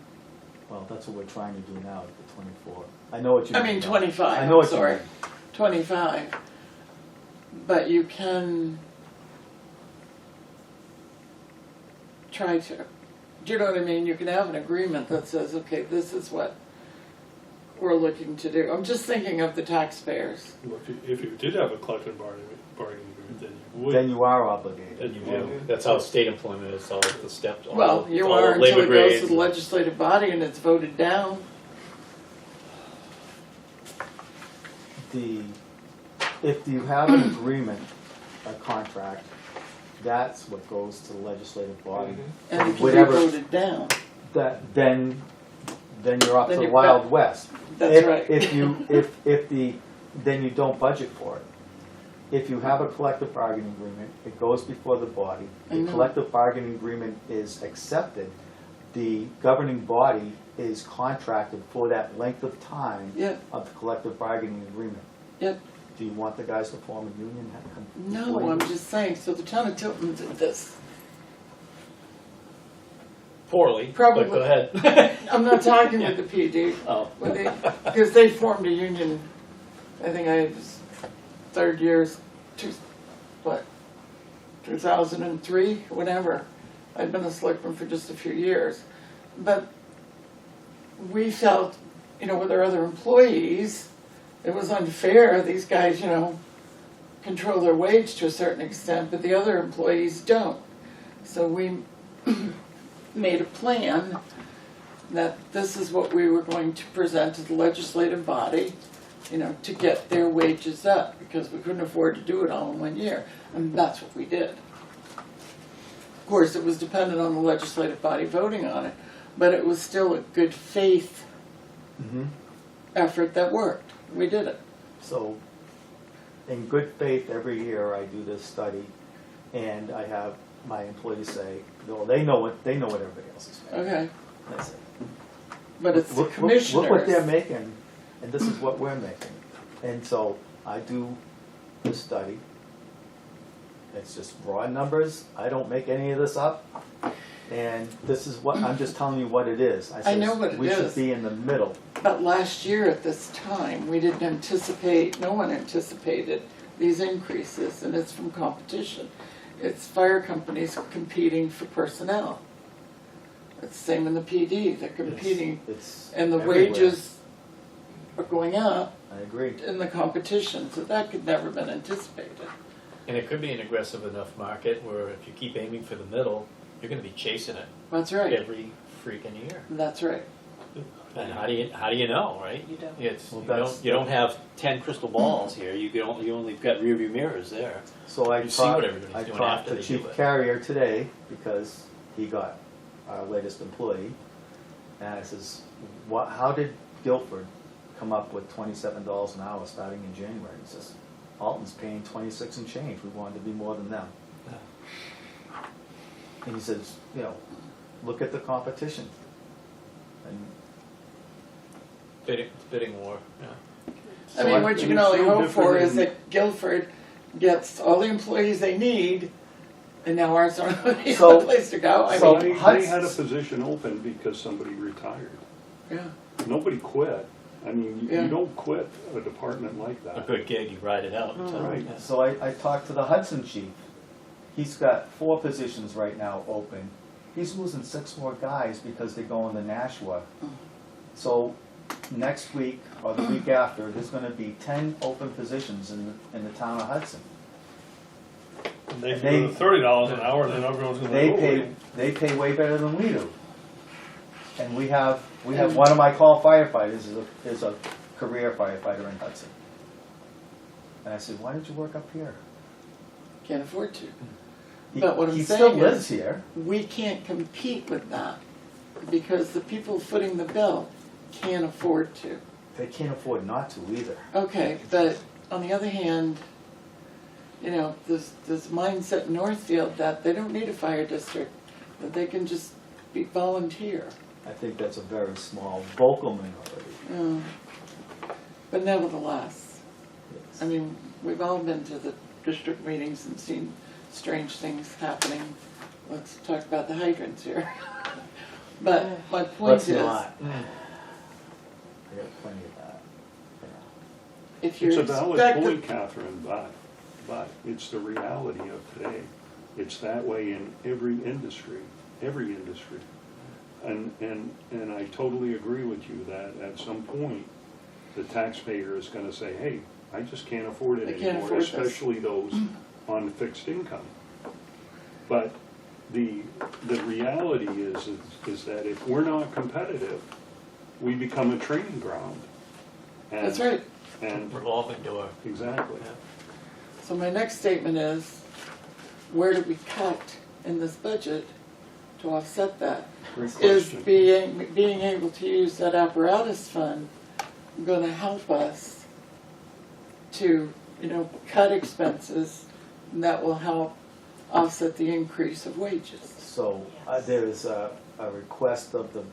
well, that's what we're trying to do now at the 24. I know what you mean. I mean though. 25, I know I'm what you sorry, mean. 25. But you can try to, do you know what I mean? You can have an agreement that says, okay, this is what we're looking to do. I'm just thinking of the taxpayers. Well, if you did have a collective bargaining agreement, then you would. Then you are obligated. Then you Yeah, would. that's how state employment is, all the steps, all Well, the you all are the labor until it goes grades. to the legislative body and it's voted down. If you have an agreement, a contract, that's what goes to the legislative body. And it can be Whatever- voted down. Then you're up to Then the you're Wild back. West. That's If- right. Then you don't budget for it. If you have a collective bargaining agreement, it goes before the body. I The know. collective bargaining agreement is accepted. The governing body is contracted for that length of time Yep, of the collective bargaining agreement. yep. Do you want the guys to form a union? No, I'm just saying, so the town of Tilton did this. Poorly, Probably. but go ahead. I'm not talking with the PD, Oh. because they formed a union, I think I was third years, 2003, whatever. I'd been a selectman for just a few years. But we felt, with our other employees, it was unfair. These guys, control their wage to a certain extent, but the other employees don't. So we made a plan that this is what we were going to present to the legislative body, to get their wages up, because we couldn't afford to do it all in 1 year. And that's what we did. Of course, it was dependent on the legislative body voting on it, but it was still a good faith Mm-hmm. effort that worked. We did it. So, in good faith, every year I do this study, and I have my employees say, "No, they know what everybody else is making." Okay. I say, But it's the Look what they're commissioners. making, and this is what we're making. And so I do the study. It's just raw numbers. I don't make any of this up. And this is what, I'm just telling you what it is. I know what it We should is. be in the middle. But last year at this time, we didn't anticipate, no one anticipated these increases, and it's from competition. It's fire companies competing for personnel. It's the same in the PD, they're competing, It's and the everywhere. wages are going up I agree. in the competition, so that could never been anticipated. And it could be an aggressive enough market where if you keep aiming for the middle, you're gonna be chasing it That's right, every freaking year. that's right. And how do you know, right? You don't. It's, Well, you don't have 10 crystal balls here, you only got rearview mirrors there. So I You see what talked, everybody's I doing talked after to they do Chief it. Carrier today because he got our latest employee. And I says, how did Guilford come up with $27 an hour starting in January? He says, Alton's paying 26 and change. We wanted to be more than them. And he says, look at the competition. And Bidding war, yeah. I So mean, what you can it's only no hope for different is in- that Guilford gets all the employees they need, and now ours don't have any So- other place to go. I so- mean, They had a position open because somebody retired. yeah, Nobody quit. I mean, Yeah. you don't quit a department like A that. good gig, you ride it out. so, Right. yeah. So I talked to the Hudson chief. He's got 4 positions right now open. He's losing 6 more guys because they're going to Nashua. So next week or the week after, there's gonna be 10 open positions in the town of Hudson. And they go to $30 an hour, then everyone's gonna They go, they pay way better than we do. And we have one of my call firefighters is a career firefighter in Hudson. And I said, why did you work up here? can't afford to. He- But what I'm he saying still is- lives here. We can't compete with that, because the people footing the bill can't afford to. They can't afford not to either. Okay, but on the other hand, there's mindset in Northfield that they don't need a fire district, that they can just be volunteer. I think that's a very small vocal minority. But nevertheless, Yes. I mean, we've all been to the district meetings and seen strange things happening. Let's talk about the hydrants here. But my point Let's is, not. I got plenty of that. Yeah. if you're It's a valid expected, point, Catherine, but it's the reality of today. It's that way in every industry. And I totally agree with you that at some point, the taxpayer is gonna say, hey, I just can't afford it I can't anymore, afford this. especially those on fixed income. But the reality is that if we're not competitive, we become a training ground. And- that's right. And, Revolving door. exactly. Yeah. So my next statement is, where do we cut in this budget to offset that? Great Is question. being able to use that apparatus fund gonna help us to, cut expenses, and that will help offset the increase of wages? So there is a request of the,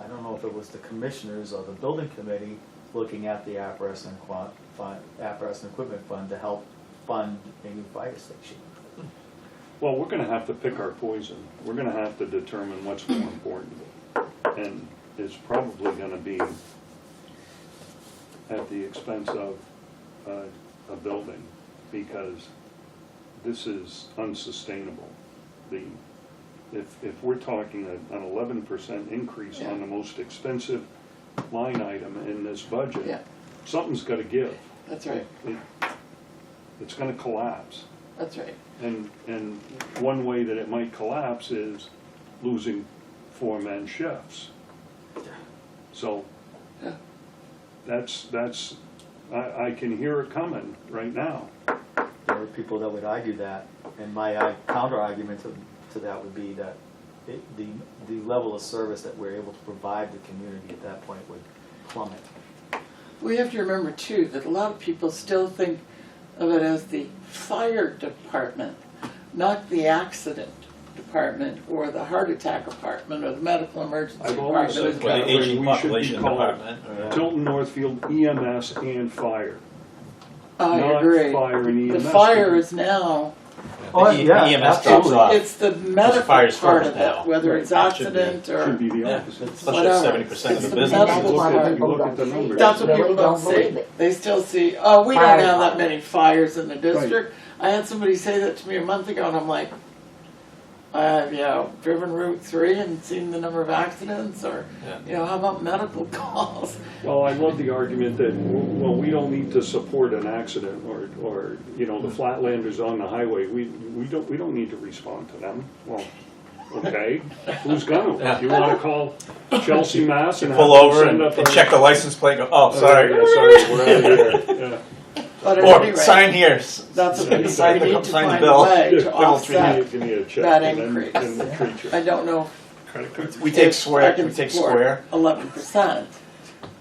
I don't know if it was the commissioners or the building committee, looking at the apparatus and equipment fund to help fund a new fire station. Well, we're gonna have to pick our poison. We're gonna have to determine what's more important. And it's probably gonna be at the expense of a building, because this is unsustainable. If we're talking an 11% increase on the most expensive line item in this budget, Yeah, something's gotta give. that's right, It's gonna collapse. that's right. And one way that it might collapse is losing 4-man shifts. So Yeah. that's, I can hear it coming right now. There are people that would argue that, and my counter argument to that would be that the level of service that we're able to provide the community at that point would plummet. We have to remember too, that a lot of people still think of it as the fire department, not the accident department, or the heart attack department, or the medical emergency I've always department. said, Or the Catherine, aging we should be population called department. or- Tilton Northfield EMS and fire. I not agree. fire and The EMS. fire is now Oh, the yeah, EMS drops absolutely. off. It's the medical fire's part first of now. it, whether it's Right. Should be. accident Should or, be the Yeah. opposite. Especially Whatever. 70% of It's the the business. And that's medical why part. people Look at don't the see numbers. it. That's what They people really don't believe see. it. They still see, oh, we don't have that Firefighter. many fires in the district. I had somebody say that to me a month ago, and I'm like, driven Route 3 and seen the number of accidents, or, how about medical calls? Well, I love the argument that, well, we don't need to support an accident, or, the flatlanders on the highway, we don't need to respond to them. Well, okay, who's gonna? You wanna call Chelsea, Mass and have Pull them over send up and a- check the license plate, go, oh, Oh, sorry. yeah, sorry, we're out of here, yeah. But at Or any sign rate, here. that's what we need. Sign We the- need to sign the find a bill. way to Give them offset. Give me a check that and then increase. treat you. I don't know Credit card. We take if I square, can we take support square. 11%,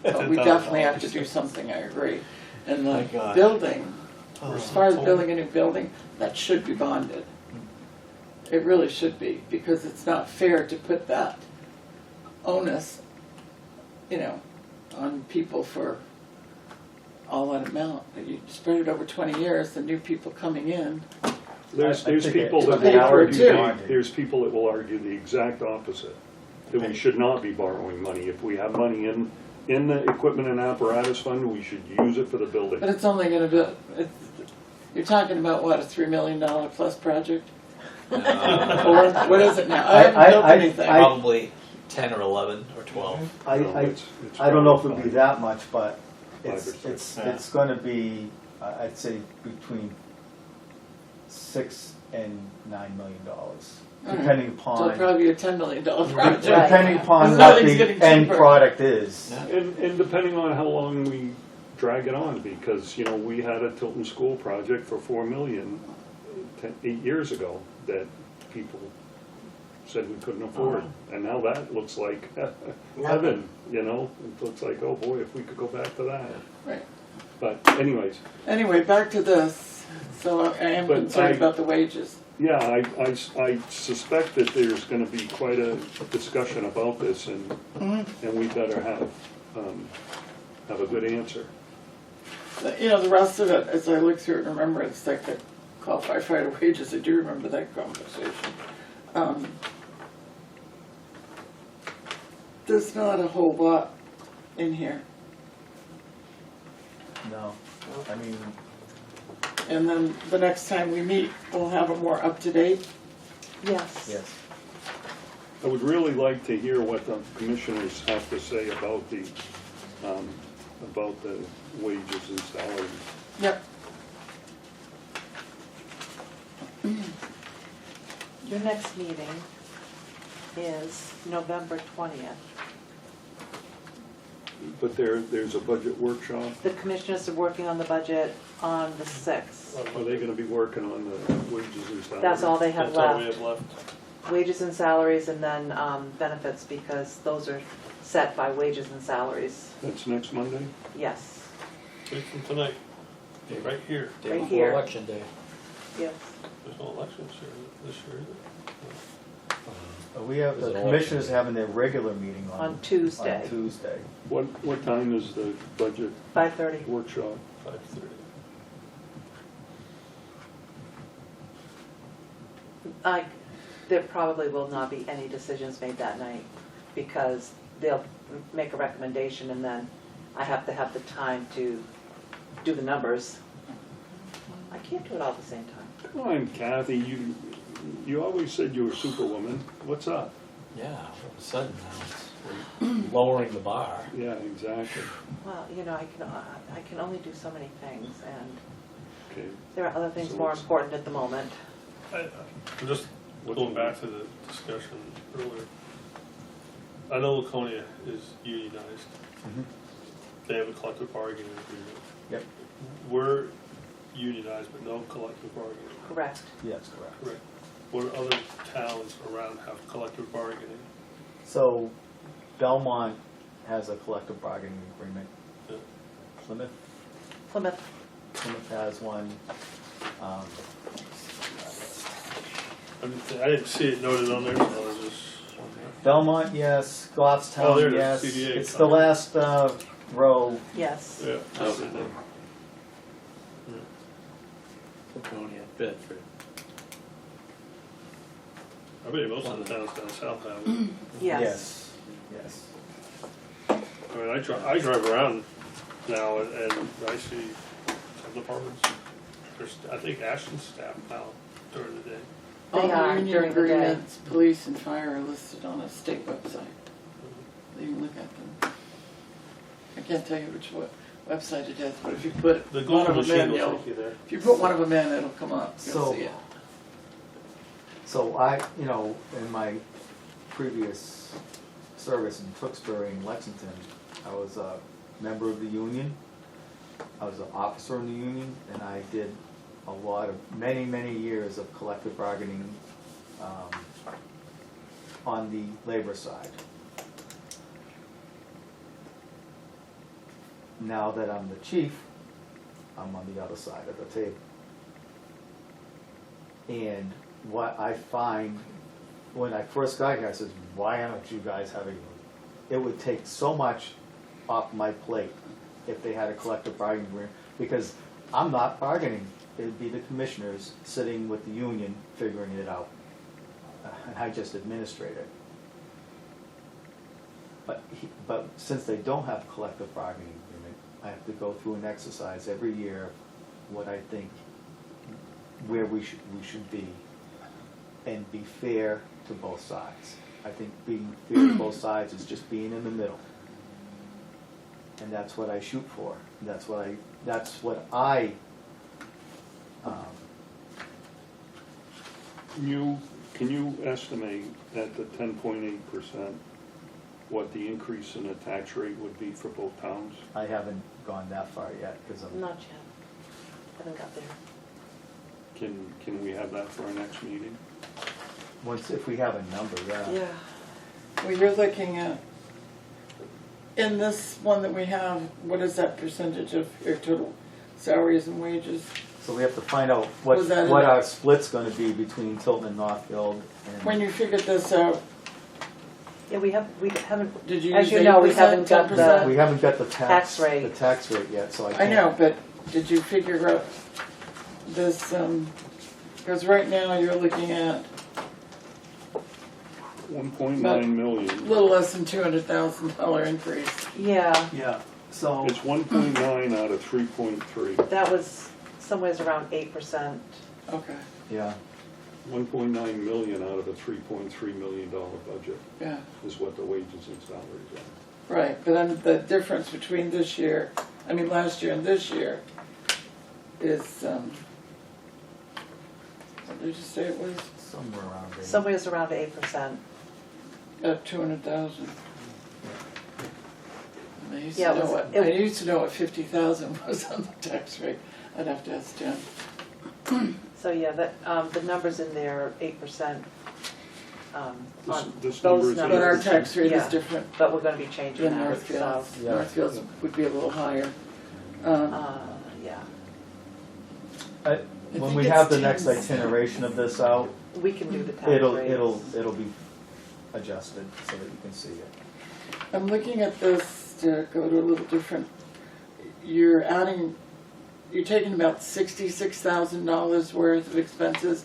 but we $10,000. definitely have to do something, I agree. And My the God. building, Oh, as far as building a new building, that should be bonded. It really should be, because it's not fair to put that onus, on people for all that amount. You spread it over 20 years, the new people coming in. There's I think people it's that paid will for argue, too. there's people that will argue the exact opposite. That we should not be borrowing money. If we have money in the equipment and apparatus fund, we should use it for the building. But it's only gonna be, you're talking about what, a $3 million plus project? Or what is it now? I haven't built anything. Probably 10 or 11 or 12. No, I it's don't know if it'd probably be that much, but Five it's, or six. it's, Yeah. it's gonna be, I'd say between $6 and $9 million, depending So upon, it'll probably be a $10 million project. depending upon what Nothing's getting the end cheaper. product is. Yeah. And depending on how long we drag it on, because, we had a Tilton School project for $4 million 8 years ago that people said we couldn't afford. And now that looks like heaven, it looks like, oh boy, if we could go back to that. Right. But anyways, Anyway, back to this. So I am But concerned I- about the wages. yeah, I suspect that there's gonna be quite a discussion about this, and we better have a good answer. The rest of it, as I look through it and remember, it's like the call firefighter wages. I do remember that conversation. There's not a whole lot in here. No, I mean, And then the next time we meet, we'll have a more up-to-date. Yes. yes. I would really like to hear what the commissioners have to say about the wages and salaries. Yep. Your next meeting is November 20th. But there's a budget workshop. The commissioners are working on the budget on the 6th. Are they gonna be working on the wages and salaries? That's all they have That's all we left. have left. Wages and salaries, and then benefits, because those are set by wages and salaries. That's next Monday? Yes, Take from tonight, right here. Day Right before here. election day. yes. There's no elections here this year either. We have, Is the it commissioners election? having their regular meeting On Tuesday, On Tuesday. What time is the budget 5:30. workshop? 5:30. There probably will not be any decisions made that night, because they'll make a recommendation, and then I have to have the time to do the numbers. I can't do it all at the same time. Come on, Kathy, you always said you were superwoman. What's up? Yeah, all of a sudden now we're lowering the bar. Yeah, exactly. Well, I can only do so many things, and Okay. there are other things So more what's- important at the moment. I'm just going back to the discussion earlier. I know Laconia is unionized. Mhm. They have a collective bargaining agreement. Yep. We're unionized, but no collective bargaining. Correct. Yes, correct. Correct. What other towns around have collective bargaining? So Belmont has a collective bargaining agreement. Yeah. Plymouth Plymouth, has one. I didn't see it noted on there, so I was just. Belmont, yes. Oh, there Goffstown, it is, yes. CDA It's the last row. yes. Yeah. Laconia, Bedford. I bet most of the towns down south have it. Yes. Yes. I mean, I drive around now and I see some departments, there's, I think Ashton's staff now during the day. They All are union during the day. agreements, police and fire are listed on a state website. You can look at them. I can't tell you which website it is, but if you put The one Google of them in, machine will you'll, take you there. if you put one of them in, it'll come up, you'll So- see it. So I, you know, in my previous service in Tewksbury and Lexington, I was a member of the union. I was an officer in the union, and I did a lot of, many years of collective bargaining on the labor side. Now that I'm the chief, I'm on the other side of the table. And what I find, when I first got here, I said, why aren't you guys having, it would take so much off my plate if they had a collective bargaining agreement, because I'm not bargaining. It'd be the commissioners sitting with the union figuring it out. And I just administrate it. But since they don't have a collective bargaining agreement, I have to go through an exercise every year, what I think, where we should be, and be fair to both sides. I think being fair to both sides is just being in the middle. And that's what I shoot for. That's what I Can you estimate at the 10.8% what the increase in the tax rate would be for both towns? I haven't gone that far yet, because I'm, Not yet. Haven't got there. Can we have that for our next meeting? once, if we have a number, yeah. Well, you're looking at, in this one that we have, what is that percentage of your total salaries and wages? So we have to find out what Was that in what the- our split's gonna be between Tilton and Northfield, When and you figured this out, Yeah, we haven't, did you as use you know, we 8%, haven't got 10%? we haven't got the Tax rate. the tax rate yet, so I I can't. know, but did you figure out this, because right now you're looking at 1.9 a million. little less than $200,000 increase. yeah, Yeah, so, It's 1.9 out of 3.3. that was somewhere around 8%. Okay, yeah, 1.9 million out of a $3.3 million budget yeah, is what the wages and salaries are. right, but then the difference between this year, last year and this year is, what did you say it was? somewhere around there. Somewhere around 8%. 200,000. I used to Yeah, it know was- what, it- I used to know what 50,000 was on the tax rate. I'd have to ask Jen. So yeah, the numbers in there are 8%. On This those number is But our numbers, tax rate is Yeah. different but we're gonna be changing than that, Northfield's. so, Yeah. Northfield's would be a little higher. yeah. When think we it's have the next 10. itineration of this out, We can do the tax it'll rates. be adjusted so that you can see it. I'm looking at this to go to a little different. You're taking about $66,000 worth of expenses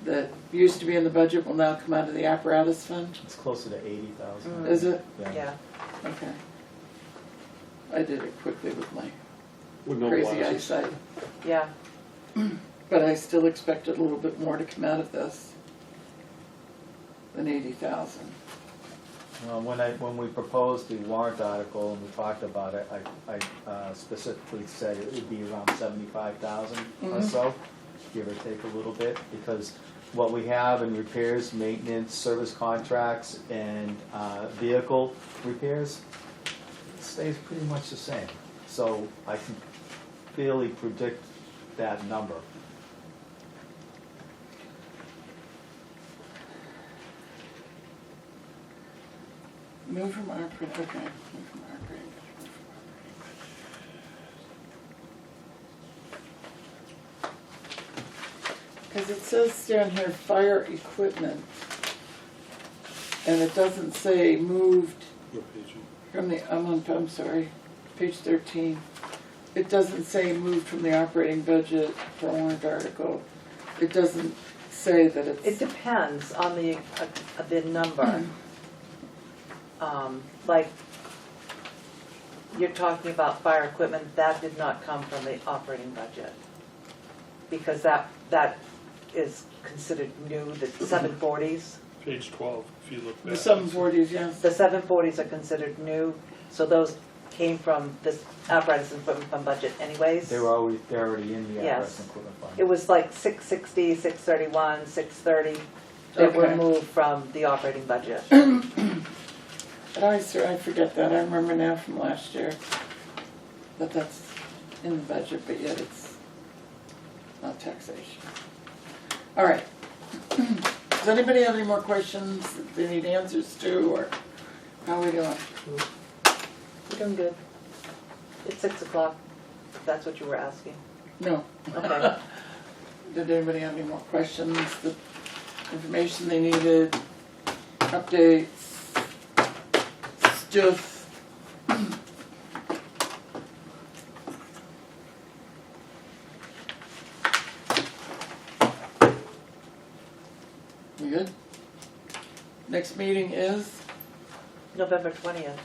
that used to be in the budget will now come out of the apparatus fund. It's closer to 80,000. Is it? Yeah, Okay. I did it quickly with my With no crazy glasses. eyesight. yeah, But I still expected a little bit more to come out of this than 80,000. When we proposed the warrant article and we talked about it, I specifically said it would be around 75,000 or Mhm. so, give or take a little bit, because what we have in repairs, maintenance, service contracts, and vehicle repairs stays pretty much the same. So I can fairly predict that number. Move from our, okay, move from our grade. Because it says down here, fire equipment, and it doesn't say moved What page? from the, I'm sorry, page 13. It doesn't say moved from the operating budget for warrant article. It doesn't say that It it's, depends on the number. Like, you're talking about fire equipment, that did not come from the operating budget. Because that is considered new, the 740s. Page 12, if you look back. the 740s, yes. The 740s are considered new, so those came from this apparatus and equipment fund budget anyways. They're already in the Yes. apparatus and equipment fund. It was like 660, 631, 630 that were Okay. moved from the operating budget. But I forget that, I remember now from last year that that's in the budget, but yet it's not taxation. All right. Does anybody have any more questions that they need answers to, or how are we doing? We're doing good. It's 6 o'clock, if that's what you were asking. No. Okay. Did anybody have any more questions, the information they needed, updates, stuff? We good? Next meeting is? November 20th.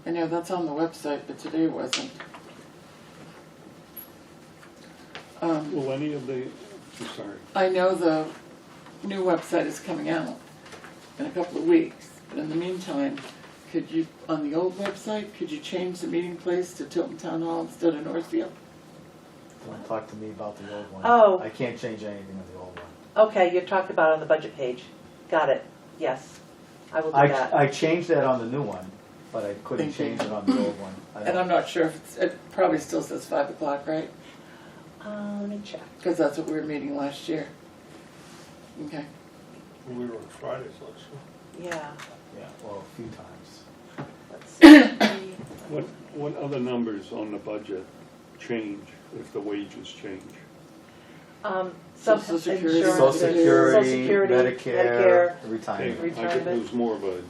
I know that's on the website, but today wasn't. Will any of the, I'm sorry, I know the new website is coming out in a couple of weeks, but in the meantime, could you, on the old website, could you change the meeting place to Tilton Town Hall instead of Northfield? Don't talk to me about the old one. Oh. I can't change anything on the old one. Okay, you're talking about on the budget page. Got it. Yes, I will do that. I changed that on the new one, but I couldn't Thank you. change it on the old one. And I'm not sure if it's, it probably still says 5 o'clock, right? Let me check. Because that's what we were meeting last year. Okay. We were on Fridays last year. Yeah, Yeah, well, a few times. let's see. what other numbers on the budget change if the wages change? Some Social Security. insurance, Social Social Security, Security, Medicare, Okay, retirement. Retirement. it was more of a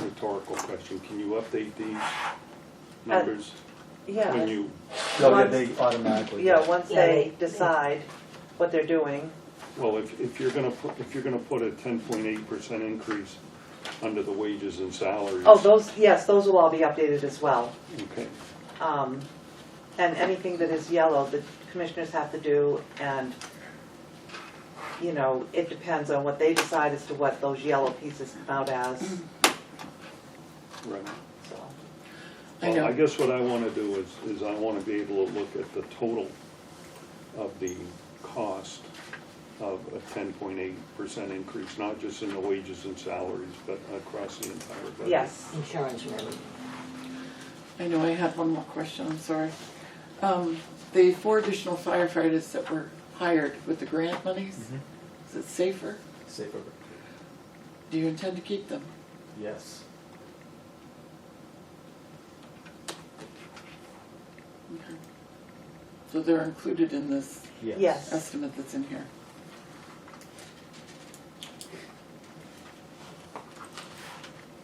rhetorical question. Can you update these numbers when Yeah, you, No, Once- they automatically. yeah, once Yeah, they they- decide what they're doing. well, if you're gonna put a 10.8% increase under the wages and salaries. Oh, those, yes, those will all be updated as well. Okay, And anything that is yellow, the commissioners have to do, and, you know, it depends on what they decide as to what those yellow pieces come out as, right. so. I Well, I know. guess what I wanna do is I wanna be able to look at the total of the cost of a 10.8% increase, not just in the wages and salaries, but across the entire budget. Yes, Insurance and everything. I know I had one more question, I'm sorry. The 4 additional firefighters that were hired with the grant monies, is it safer? Safer. Do you intend to keep them? Yes. Okay. So they're included in this Yes. yes. estimate that's in here?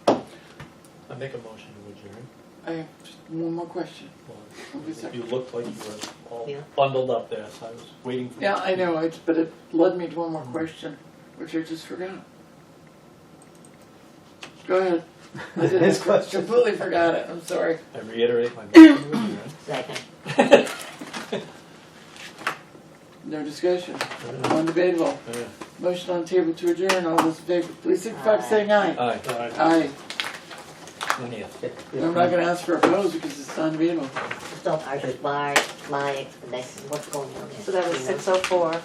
I make a motion to adjourn. I have just one more question. Well, I'll be second. You looked like you were all Yeah. bundled up there, so I was waiting for you. Yeah, I know, but it led me to one more question, which I just forgot. Go ahead. I did His question. completely forgot it, I'm sorry. I reiterate my motion to adjourn. Second. No discussion, undebatable. Yeah. Motion on the table to adjourn, all those in favor, please signify by saying aye. Aye. Aye. 20th. I'm not gonna ask for a opposed because it's undebatable. So I just my explanation, what's going on there. So that was you know? 6:04.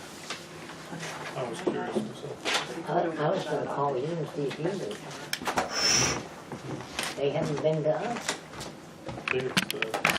I was curious myself. I was gonna call you and see if you knew. They haven't been to us. I think it's,